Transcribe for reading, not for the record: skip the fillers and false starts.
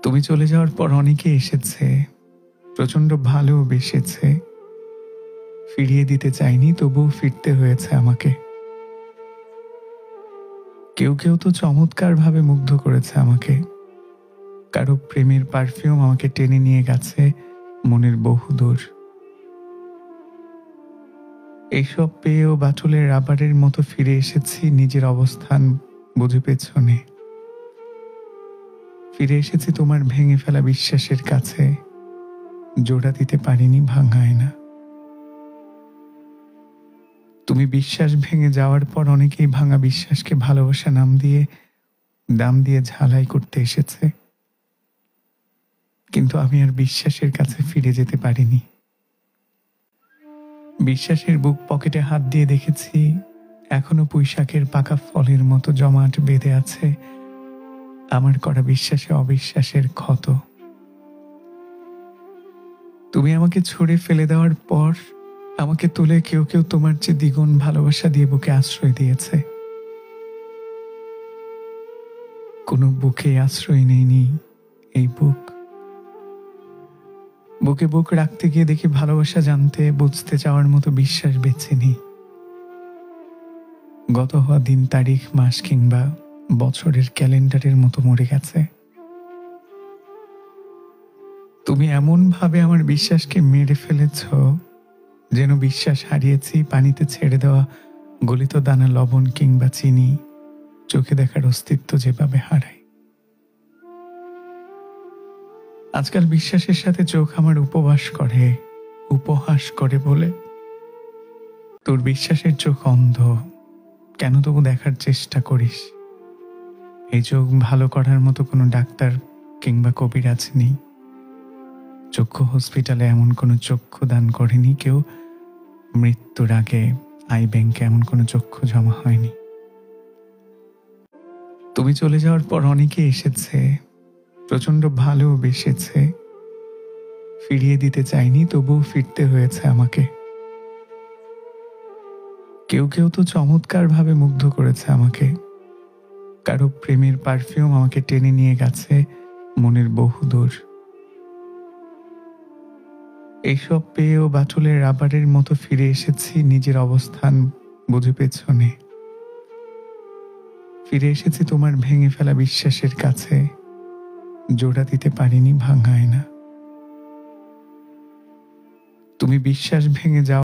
তুমি চলে যাওয়ার পর অনেকে এসেছে, প্রচন্ড ভালোবেসেছে। ফিরিয়ে দিতে চাইনি, তবুও ফিরতে হয়েছে আমাকে। কেউ কেউ তো চমৎকারভাবে মুগ্ধ করেছে আমাকে। কারো প্রেমের পারফিউম আমাকে টেনে নিয়ে গেছে মনের বহুদূর। এইসব পেয়েও বাটুলের রাবারের মতো ফিরে এসেছি নিজের অবস্থান বুঝে পেছনে। ফিরে এসেছি তোমার ভেঙে ফেলা বিশ্বাসের কাছে, জোড়া দিতে পারিনি ভাঙায় না। তুমি বিশ্বাস ভেঙে যাওয়ার পর অনেকেই ভাঙা বিশ্বাসকে ভালোবাসা দাম দিয়ে ঝালাই করতে এসেছে, কিন্তু আমি আর বিশ্বাসের কাছে ফিরে যেতে পারিনি। বিশ্বাসের বুক পকেটে হাত দিয়ে দেখেছি, এখনো পুঁইশাকের পাকা ফলের মতো জমাট বেঁধে আছে আমার করা বিশ্বাসে অবিশ্বাসের ক্ষত। তুমি আমাকে ছুঁড়ে ফেলে দেওয়ার পর আমাকে তুলে কেউ কেউ তোমার চেয়ে দ্বিগুণ ভালোবাসা দিয়ে বুকে আশ্রয় দিয়েছে। কোনো বুকে আশ্রয় নেয়নি এই বুক। বুকে বুক রাখতে গিয়ে দেখি ভালোবাসা জানতে বুঝতে চাওয়ার মতো বিশ্বাস বেছে নেই। গত হওয়া দিন, তারিখ, মাস কিংবা বছরের ক্যালেন্ডারের মতো মরে গেছে। তুমি এমন ভাবে আমার বিশ্বাসকে মেরে ফেলেছ, যেন বিশ্বাস হারিয়েছি পানিতে ছেড়ে দেওয়া গলিত দানা লবণ কিংবা চিনি চোখে দেখার অস্তিত্ব যেভাবে হারায়। আজকাল বিশ্বাসের সাথে চোখ আমার উপহাস করে বলে তোর বিশ্বাসের চোখ অন্ধ, কেন তবু দেখার চেষ্টা করিস? এই চোখ ভালো করার মতো কোনো ডাক্তার কিংবা কবিরাজ নেই। চক্ষু হসপিটালে এমন কোনো চক্ষু দান করেনি কেউ। মৃত্যুর আগে আই ব্যাংকে এমন কোনো চক্ষু জমা হয়নি। তুমি চলে যাওয়ার পর অনেকে এসেছে, প্রচন্ড ভালোবেসেছে। ফিরিয়ে দিতে চাইনি, তবুও ফিরতে হয়েছে আমাকে। কেউ কেউ তো চমৎকারভাবে মুগ্ধ করেছে আমাকে। কারো প্রেমের পারফিউম আমাকে টেনে নিয়ে গেছে মনের বহুদূর। এইসব পেয়েও বাটুলের রাবারের মতো ফিরে এসেছি নিজের অবস্থান বুঝে পেছনে। ফিরে এসেছি তোমার ভেঙে ফেলা বিশ্বাসের কাছে, জোড়া দিতে পারিনি ভাঙায় না। তুমি বিশ্বাস ভেঙে যাও